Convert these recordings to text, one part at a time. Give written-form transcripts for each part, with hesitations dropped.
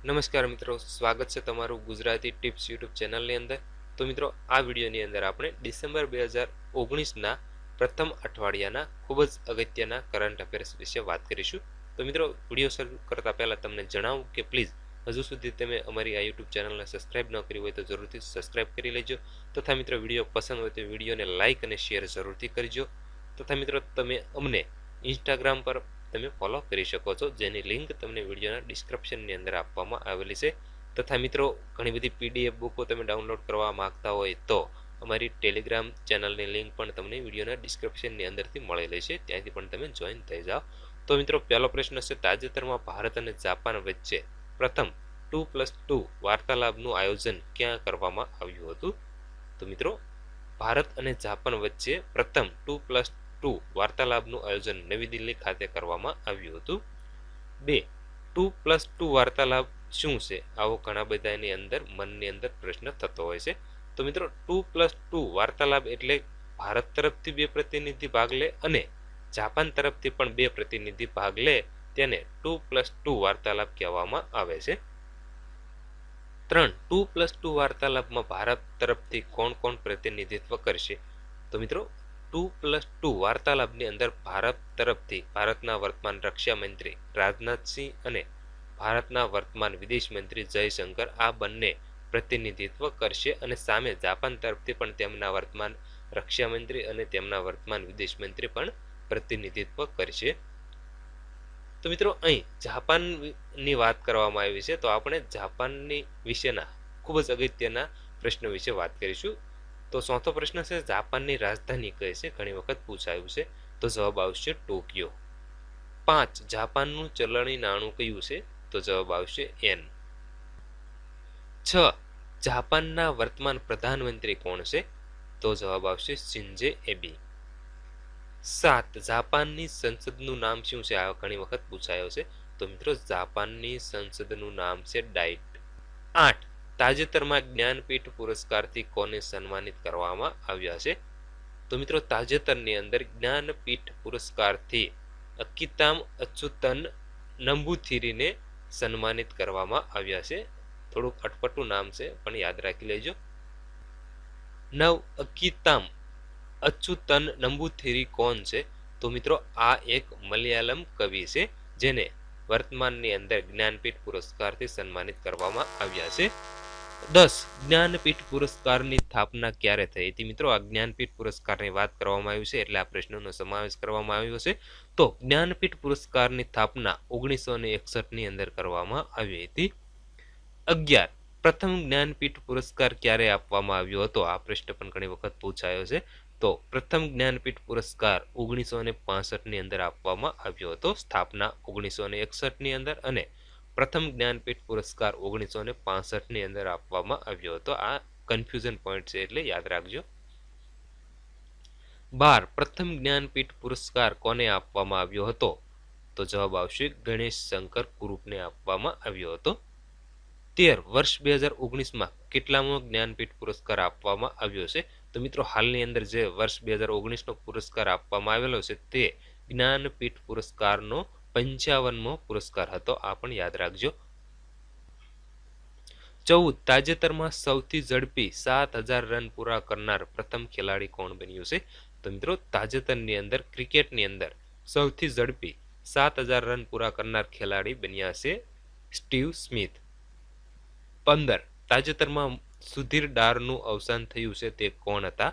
નમસ્કાર મિત્રો, સ્વાગત છે તમારું ગુજરાતી ટિપ્સ યુટ્યુબ ચેનલની અંદર. તો મિત્રો, આ વિડીયોની અંદર આપણે ડિસેમ્બર 2019ના પ્રથમ અઠવાડિયાના ખૂબ જ અગત્યના કરંટ અફેર્સ વિશે વાત કરીશું. તો મિત્રો, વિડીયો શરૂ કરતા પહેલા તમને જણાવું કે પ્લીઝ હજુ સુધી તમે અમારી આ યુટ્યુબ ચેનલને સબસ્ક્રાઇબ ન કરી હોય તો જરૂરથી સબસ્ક્રાઇબ કરી લેજો. તથા મિત્રો, વિડીયો પસંદ હોય તો વિડીયોને લાઇક અને શેર જરૂરથી કરજો. તથા મિત્રો, તમે અમને ઇન્સ્ટાગ્રામ પર તમે ફોલો કરી શકો છો, જેની લિંક તમને વિડીયોના ડિસ્ક્રિપ્શનની અંદર આપવામાં આવેલી છે. તથા મિત્રો, ઘણી બધી પીડીએફ બુકો તમે ડાઉનલોડ કરવા માંગતા હોય તો અમારી ટેલિગ્રામ ચેનલની લિંક પણ તમને વિડીયોના ડિસ્ક્રિપ્શનની અંદરથી મળેલી છે, ત્યાંથી પણ તમે જોઈન થઈ જાઓ. તો મિત્રો, પહેલો પ્રશ્ન છે, તાજેતરમાં ભારત અને જાપાન વચ્ચે પ્રથમ 2+2 વાર્તાલાપનું આયોજન ક્યાં કરવામાં આવ્યું હતું? તો મિત્રો, ભારત અને જાપાન વચ્ચે પ્રથમ 2+2 વાર્તાલાપનું આયોજન નવી દિલ્હી ખાતે કરવામાં આવ્યું હતું. 2. 2+2 વાર્તાલાપ શું છે? આવો ઘણા બધા એની અંદર મનની અંદર પ્રશ્ન થતો હોય છે. તો મિત્રો, 2+2 વાર્તાલાપ એટલે ભારત તરફથી 2 પ્રતિનિધિ ભાગ લે અને જાપાન તરફથી પણ 2 પ્રતિનિધિ ભાગ લે, તેને 2+2 વાર્તાલાપ કહેવામાં આવે છે. 3. 2+2 વાર્તાલાપમાં ભારત તરફથી કોણ કોણ પ્રતિનિધિત્વ કરશે? તો મિત્રો, 2+2 વાર્તાલાપની અંદર ભારત તરફથી ભારતના વર્તમાન રક્ષા મંત્રી રાજનાથસિંહ અને ભારતના વર્તમાન વિદેશ મંત્રી જયશંકર આ બંને પ્રતિનિધિત્વ કરશે અને સામે જાપાન તરફથી પણ તેમના વર્તમાન રક્ષા મંત્રી અને તેમના વર્તમાન વિદેશ મંત્રી પણ પ્રતિનિધિત્વ કરશે. તો મિત્રો, અહીં જાપાનની વાત કરવામાં આવી છે, તો આપણે જાપાનની વિશેના ખૂબ જ અગત્યના પ્રશ્નો વિશે વાત કરીશું. તો ચોથો પ્રશ્ન છે, જાપાનની રાજધાની કઈ છે? ઘણી વખત પૂછાયું છે, તો જવાબ આવશે ટોક્યો. 5. જાપાનનું ચલણી નાણું કયું છે? તો જવાબ આવશે એન. 6. જાપાનના વર્તમાન પ્રધાનમંત્રી કોણ છે? તો જવાબ આવશે શિન્ઝો એબે. 7. જાપાનની સંસદનું નામ શું છે? આ ઘણી વખત પૂછાયો છે, તો મિત્રો, જાપાનની સંસદનું નામ છે ડાઇટ. 8. તાજેતરમાં જ્ઞાનપીઠ પુરસ્કારથી કોને સન્માનિત કરવામાં આવ્યા છે? તો મિત્રો, તાજેતરની અંદર જ્ઞાનપીઠ પુરસ્કારથી અકિતામ અચ્યુતન નંબુથિરીને સન્માનિત કરવામાં આવ્યા છે. થોડુંક અટપટું નામ છે, પણ યાદ રાખી લેજો. અકિતામ અચ્યુતન નંબુથિરી કોણ છે? તો મિત્રો, આ એક મલયાલમ કવિ છે, જેને વર્તમાનની અંદર જ્ઞાનપીઠ પુરસ્કારથી સન્માનિત કરવામાં આવ્યા છે. 10. જ્ઞાનપીઠ પુરસ્કારની સ્થાપના ક્યારે થઈ હતી? મિત્રો, આ જ્ઞાનપીઠ પુરસ્કારની વાત કરવામાં આવી છે, એટલે આ પ્રશ્નોનો સમાવેશ કરવામાં આવ્યો છે. તો જ્ઞાનપીઠ પુરસ્કારની સ્થાપના 1961ની અંદર કરવામાં આવી હતી. 11. પ્રથમ જ્ઞાનપીઠ પુરસ્કાર ક્યારે આપવામાં આવ્યો હતો? આ પ્રશ્ન પણ ઘણી વખત પૂછાયો છે. તો પ્રથમ જ્ઞાનપીઠ પુરસ્કાર 1965ની અંદર આપવામાં આવ્યો હતો, સ્થાપના 1961ની અંદર, અને પ્રથમ જ્ઞાનપીઠ પુરસ્કાર 1965ની અંદર આપવામાં આવ્યો હતો. આ કન્ફ્યુઝન પોઈન્ટ છે, એટલે યાદ રાખજો. 12. પ્રથમ જ્ઞાનપીઠ પુરસ્કાર કોને આપવામાં આવ્યો હતો? તો જવાબ આવશે ગણેશ શંકર કુરુપને આપવામાં આવ્યો હતો. 13. વર્ષ 2019માં કેટલામો જ્ઞાનપીઠ પુરસ્કાર આપવામાં આવ્યો છે? તો મિત્રો, હાલની અંદર જે વર્ષ 2019નો પુરસ્કાર આપવામાં આવેલો છે, તે જ્ઞાનપીઠ પુરસ્કારનો 55મો પુરસ્કાર હતો. આ પણ યાદ રાખજો. 14. તાજેતરમાં સૌથી ઝડપી 7000 રન પૂરા કરનાર પ્રથમ ખેલાડી કોણ બન્યું છે? તો મિત્રો, તાજેતરની અંદર ક્રિકેટની અંદર સૌથી ઝડપી 7000 રન પૂરા કરનાર ખેલાડી બન્યા છે સ્ટીવ સ્મિથ. 15. તાજેતરમાં સુધીર ડારનું અવસાન થયું છે, તે કોણ હતા?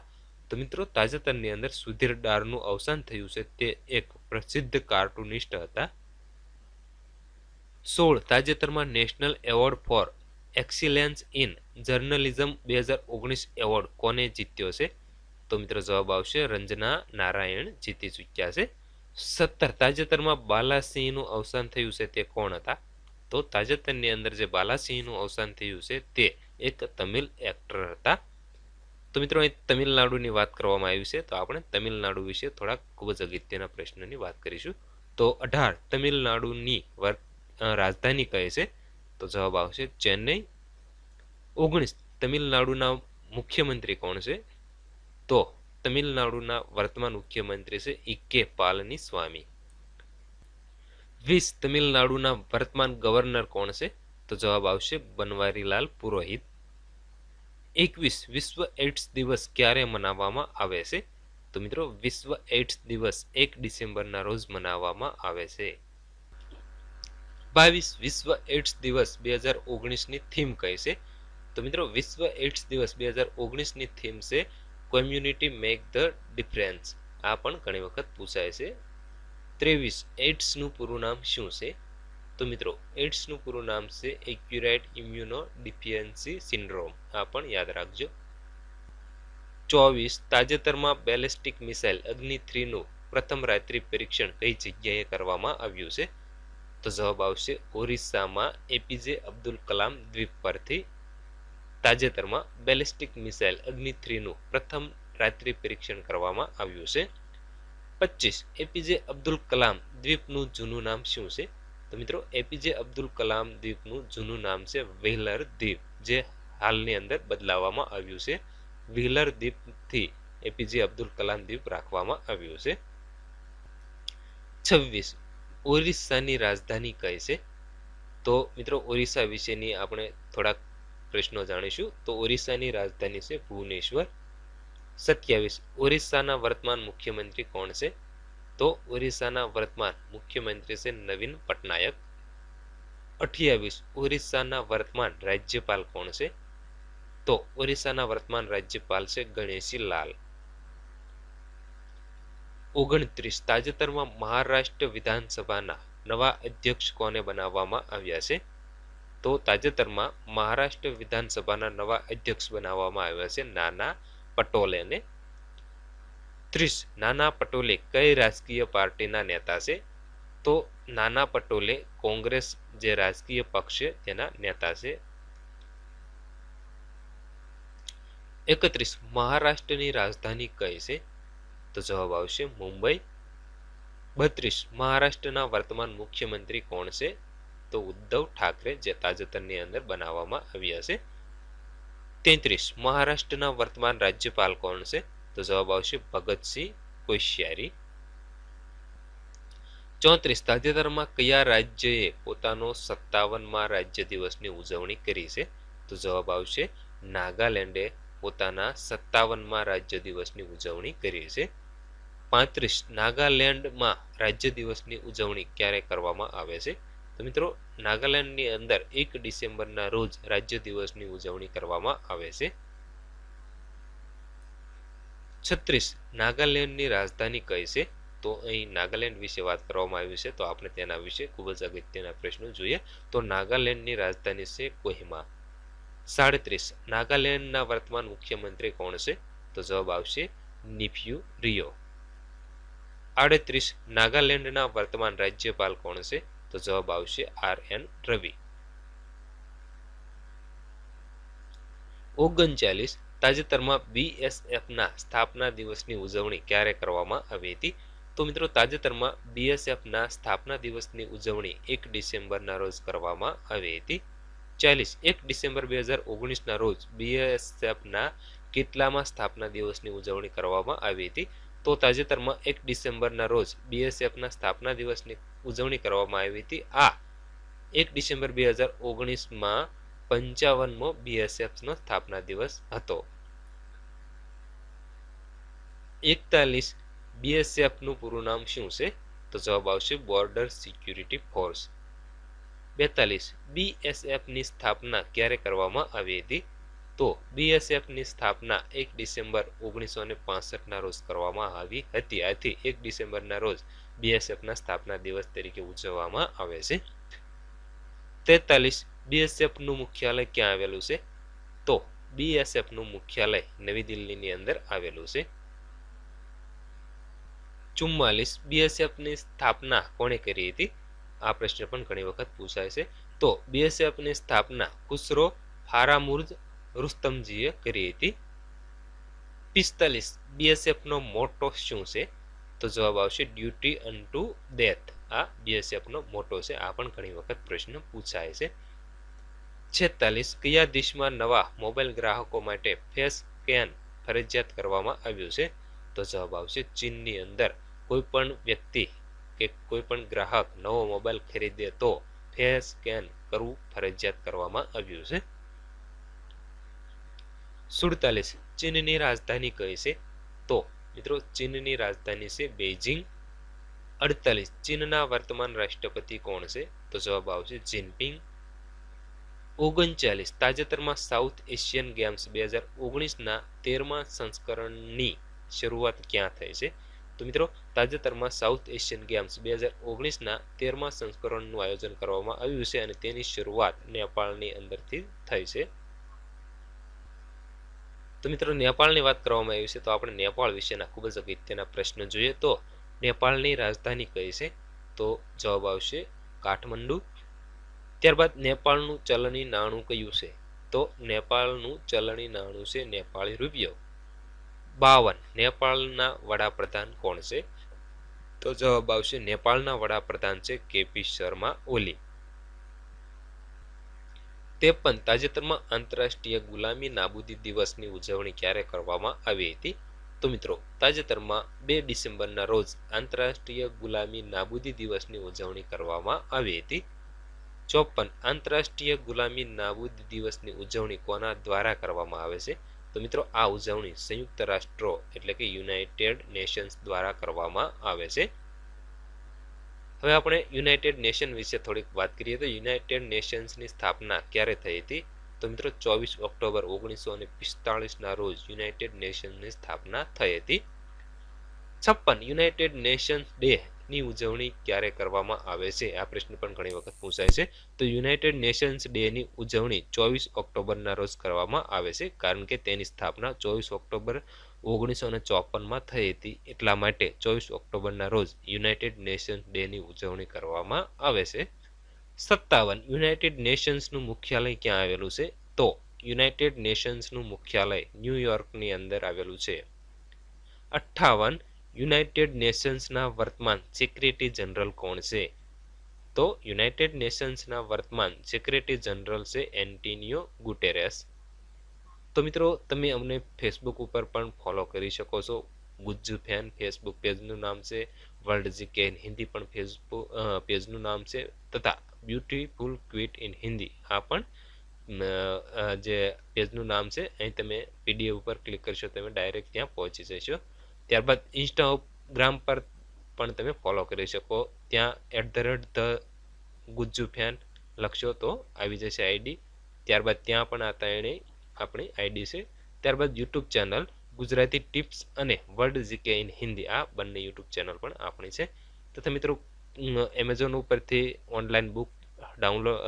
તો મિત્રો, તાજેતરની અંદર સુધીર ડારનું અવસાન થયું છે, તે એક પ્રસિદ્ધ કાર્ટુનિસ્ટ હતા. 16. તાજેતરમાં national award for excellence in journalism 2019 award કોને જીત્યો છે? તો મિત્રો, જવાબ આવશે રંજના નારાયણ જીતી ચૂક્યા છે. 17. તાજેતરમાં બાલાસિંહનું અવસાન થયું છે, તે કોણ હતા? તો તાજેતરની અંદર જે બાલાસિંહનું અવસાન થયું છે, તે એક તમિલ એક્ટર હતા. તો મિત્રો, અહીં તમિલનાડુની વાત કરવામાં આવી છે, તો આપણે તમિલનાડુ વિશે થોડાક ખૂબ જ અગત્યના પ્રશ્નોની વાત કરીશું. તો 18. તમિલનાડુની રાજધાની કહે છે? તો જવાબ આવશે ચેન્નઈ. 19. તમિલનાડુના મુખ્યમંત્રી કોણ છે? તો તમિલનાડુના વર્તમાન મુખ્યમંત્રી છે ઈકે પાલનીસ્વામી. 20. તમિલનાડુના વર્તમાન ગવર્નર કોણ છે? તો જવાબ આવશે બનવારીલાલ પુરોહિત. 21 વિશ્વ એઇડ્સ દિવસ ક્યારે મનાવવામાં આવે છે? તો મિત્રો વિશ્વ એઇડ્સ દિવસ 1 ડિસેમ્બરના રોજ મનાવવામાં આવે છે. 22 વિશ્વ એઇડ્સ દિવસ 2019 ની થીમ કઈ છે? તો મિત્રો વિશ્વ એઇડ્સ દિવસ 2019 ની થીમ છે કોમ્યુનિટી મેક ધ ડિફરન્સ. આ પણ ઘણી વખત પૂછાય છે. 23 એઇડ્સનું પૂરું નામ શું છે? તો મિત્રો એઇડ્સનું પૂરું નામ છે એક્યુરેટ ઇમ્યુનો ડિફિયન્સી સિન્ડ્રોમ. આ પણ યાદ રાખજો. 24 તાજેતરમાં બેલિસ્ટિક મિસાઇલ અગ્નિ 3 નું પ્રથમ રાત્રિ પરીક્ષણ કઈ જગ્યાએ કરવામાં આવ્યું છે? તો જવાબ આવશે ઓરિસ્સામાં એપીજે અબ્દુલ કલામ દ્વીપ પરથી તાજેતરમાં બેલિસ્ટિક મિસાઇલ અગ્નિ 3 નું પ્રથમ રાત્રિ પરીક્ષણ કરવામાં આવ્યું છે. 25 એપીજે અબ્દુલ કલામ દ્વીપનું જૂનું નામ શું છે? તો મિત્રો એપીજે અબ્દુલ કલામ દ્વીપનું જૂનું નામ છે વ્હીલર દ્વીપ, જે હાલની અંદર બદલાવવામાં આવ્યું છે. વ્હીલર દ્વીપથી એપીજે અબ્દુલ કલામ દ્વીપ રાખવામાં આવ્યું છે. 26 ઓરિસ્સાની રાજધાની કઈ છે? તો મિત્રો ઓરિસ્સા વિશેની આપણે થોડાક પ્રશ્નો જાણીશું. તો ઓરિસ્સાની રાજધાની છે ભુવનેશ્વર. 27 ઓરિસ્સાના વર્તમાન મુખ્યમંત્રી કોણ છે? તો ઓરિસ્સાના વર્તમાન મુખ્યમંત્રી છે નવીન પટનાયક. 28 ઓરિસ્સાના વર્તમાન રાજ્યપાલ કોણ છે? તો ઓરિસ્સાના વર્તમાન રાજ્યપાલ છે ગણેશી લાલ. 29 તાજેતરમાં મહારાષ્ટ્ર વિધાનસભાના નવા અધ્યક્ષ કોને બનાવવામાં આવ્યા છે? તો તાજેતરમાં મહારાષ્ટ્ર વિધાનસભાના નવા અધ્યક્ષ બનાવવામાં આવ્યા છે નાના પટોલેને. 30 નાના પટોલે કઈ રાજકીય પાર્ટીના નેતા છે? તો નાના પટોલે કોંગ્રેસ જે રાજકીય પક્ષ છે તેના નેતા છે. 31 મહારાષ્ટ્રની રાજધાની કઈ છે? તો જવાબ આવશે મુંબઈ. 32 મહારાષ્ટ્રના વર્તમાન મુખ્યમંત્રી કોણ છે? તો ઉદ્ધવ ઠાકરે, જે તાજેતરની અંદર બનાવવામાં આવ્યા છે. 33 મહારાષ્ટ્રના વર્તમાન રાજ્યપાલ કોણ છે? તો જવાબ આવશે ભગતસિંહ કોશ્યારી. 34 તાજેતરમાં કયા રાજ્યએ પોતાનો 57મા રાજ્ય દિવસની ઉજવણી કરી છે? તો જવાબ આવશે નાગાલેન્ડે પોતાના 57મા રાજ્ય દિવસની ઉજવણી કરી છે. 35 નાગાલેન્ડમાં રાજ્ય દિવસની ઉજવણી ક્યારે કરવામાં આવે છે? તો મિત્રો નાગાલેન્ડની અંદર 1 ડિસેમ્બરના રોજ રાજ્ય દિવસની ઉજવણી કરવામાં આવે છે. 36 નાગાલેન્ડની રાજધાની કઈ છે? તો અહીં નાગાલેન્ડ વિશે વાત કરવામાં આવી છે, તો આપણે તેના વિશે ખૂબ જ અગત્યના પ્રશ્નો જોઈએ. તો નાગાલેન્ડની રાજધાની છે કોહિમા. 37 નાગાલેન્ડના વર્તમાન મુખ્યમંત્રી કોણ છે? તો જવાબ આવશે નીફ્યુ રિયો. 38 નાગાલેન્ડના વર્તમાન રાજ્યપાલ કોણ છે? તો જવાબ આવશે RN રવિ. 39 તાજેતરમાં BSFના સ્થાપના દિવસની ઉજવણી ક્યારે કરવામાં આવી હતી? તો મિત્રો તાજેતરમાં BSFના સ્થાપના દિવસની ઉજવણી 1 ડિસેમ્બરના રોજ કરવામાં આવી હતી. 40 1 ડિસેમ્બર 2019ના રોજ BSFના કેટલામાં સ્થાપના દિવસની ઉજવણી કરવામાં આવી હતી? તો તાજેતરમાં 1 ડિસેમ્બરના રોજ BSFના સ્થાપના દિવસની ઉજવણી કરવામાં આવી હતી. આ 1 ડિસેમ્બર 2019માં 55મો BSFનો સ્થાપના દિવસ હતો. 41 BSFનું પૂરું નામ શું છે? તો જવાબ આવશે બોર્ડર સિક્યુરિટી ફોર્સ. 42 BSFની સ્થાપના ક્યારે કરવામાં આવી હતી? તો BSFની સ્થાપના 1 ડિસેમ્બર 1965ના રોજ કરવામાં આવી હતી. આથી 1 ડિસેમ્બરના રોજ BSFના સ્થાપના દિવસ તરીકે ઉજવવામાં આવે છે. 43 BSFનું મુખ્યાલય ક્યાં આવેલું છે? તો BSFનું મુખ્યાલય નવી દિલ્હીની અંદર આવેલું છે. 44 BSFની સ્થાપના કોણે કરી હતી? આ પ્રશ્ન પણ ઘણી વખત પૂછાય છે. તો BSFની સ્થાપના ખુસરો ફારામુર્ઝ રુસ્તમજીએ કરી હતી. 45 BSFનો મોટો શું છે? તો જવાબ આવશે ડ્યુટી અનટુ ડેથ. આ BSFનો મોટો છે. આ પણ ઘણી વખત પ્રશ્ન પૂછાય છે. 46 કયા દેશમાં નવા મોબાઈલ ગ્રાહકો માટે ફેસ સ્કેન ફરજિયાત કરવામાં આવ્યું છે? તો જવાબ આવશે ચીનની અંદર કોઈ પણ વ્યક્તિ કે કોઈ પણ ગ્રાહક નવો મોબાઈલ ખરીદે તો ફેસ સ્કેન કરવું ફરજિયાત કરવામાં આવ્યું છે. 47 ચીનની રાજધાની કઈ છે? તો મિત્રો ચીનની રાજધાની છે બેઇજિંગ. 48 ચીનના વર્તમાન રાષ્ટ્રપતિ કોણ છે? તો જવાબ આવશે જિનપિંગ. 39 તાજેતરમાં સાઉથ એશિયન ગેમ્સ 2019ના 13મા સંસ્કરણની શરૂઆત ક્યાં થઈ છે? તો મિત્રો તાજેતરમાં સાઉથ એશિયન ગેમ્સ 2019ના 13મા સંસ્કરણનું આયોજન કરવામાં આવ્યું છે અને તેની શરૂઆત નેપાળની અંદરથી થઈ છે. તો મિત્રો નેપાળની વાત કરવામાં આવી છે તો આપણે નેપાળ વિશેના ખૂબ જ અગત્યના પ્રશ્ન જોઈએ. તો નેપાળની રાજધાની કઈ છે? તો જવાબ આવશે કાઠમંડુ. ત્યારબાદ નેપાળનું ચલણી નાણું કયું છે? તો નેપાળનું ચલણી નાણું છે નેપાળી રૂપિયો. 52 નેપાળના વડાપ્રધાન કોણ છે? તો જવાબ આવશે નેપાળના વડાપ્રધાન છે કેપી શર્મા ઓલી. 53 તાજેતરમાં આંતરરાષ્ટ્રીય ગુલામી નાબૂદી દિવસની ઉજવણી ક્યારે કરવામાં આવી હતી? તો મિત્રો તાજેતરમાં 2 ડિસેમ્બરના રોજ આંતરરાષ્ટ્રીય ગુલામી નાબૂદી દિવસની ઉજવણી કરવામાં આવી હતી. 54 આંતરરાષ્ટ્રીય ગુલામી નાબૂદી દિવસની ઉજવણી કોના દ્વારા કરવામાં આવે છે? તો મિત્રો આ ઉજવણી સંયુક્ત રાષ્ટ્રો એટલે કે યુનાઇટેડ નેશન્સ દ્વારા કરવામાં આવે છે. હવે આપણે યુનાઇટેડ નેશન વિશે થોડીક વાત કરીએ તો યુનાઇટેડ નેશન્સની સ્થાપના ક્યારે થઈ હતી? તો મિત્રો 24 ઓક્ટોબર 1945ના રોજ યુનાઇટેડ નેશન્સની સ્થાપના થઈ હતી. 56 યુનાઇટેડ નેશન્સ ડે ની ઉજવણી ક્યારે કરવામાં આવે છે? આ પ્રશ્ન પણ ઘણી વખત પૂછાય છે. તો યુનાઇટેડ નેશન્સ ડે ની ઉજવણી 24 ઓક્ટોબરના રોજ કરવામાં આવે છે કારણ કે તેની સ્થાપના 24 ઓક્ટોબર 1954માં થઈ હતી. એટલા માટે 24 ઓક્ટોબરના રોજ યુનાઇટેડ નેશન્સ ડે ની ઉજવણી કરવામાં આવે છે. 57 યુનાઇટેડ નેશન્સનું મુખ્યાલય ક્યાં આવેલું છે? તો યુનાઇટેડ નેશન્સનું મુખ્યાલય ન્યુયોર્કની અંદર આવેલું છે. 58 યુનાઇટેડ નેશન્સના વર્તમાન સેક્રેટરી જનરલ કોણ છે? તો યુનાઇટેડ નેશન્સના વર્તમાન સેક્રેટરી જનરલ છે એન્ટોનિયો ગુટેરેસ. તો મિત્રો તમે અમને ફેસબુક ઉપર પણ ફોલો કરી શકો છો. ગુજ્જુ ફેન ફેસબુક પેજનું નામ છે. વર્લ્ડ જીકે ઇન હિન્દી પણ ફેસબુક પેજનું નામ છે તથા બ્યુટીફુલ ક્વિટ ઇન હિન્દી આ પણ જે પેજનું નામ છે. અહીં તમે પીડીએફ ઉપર ક્લિક કરશો તમે ડાયરેક્ટ ત્યાં પહોંચી જશો. ત્યારબાદ ઇન્સ્ટાગ્રામ પર પણ તમે ફોલો કરી શકો. ત્યાં @the ગુજ્જુ ફેન લખશો તો આવી જશે આઈડી. ત્યારબાદ ત્યાં પણ આ ત્રણેય આપણી આઈડી છે. ત્યારબાદ યુટ્યુબ ચેનલ ગુજરાતી ટિપ્સ અને વર્લ્ડ જીકે ઇન હિન્દી આ બંને યુટ્યુબ ચેનલ પણ આપણી છે. તથા મિત્રો એમેઝોન ઉપરથી ઓનલાઈન બુક ડાઉનલોડ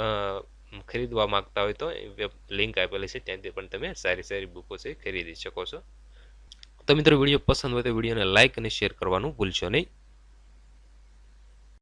ખરીદવા માંગતા હોય તો લિંક આપેલી છે ત્યાંથી પણ તમે સારી સારી બુકો છે ખરીદી શકો છો. તો મિત્રો વિડીયો પસંદ હોય તો વિડીયોને લાઇક અને શેર કરવાનું ભૂલશો નહીં.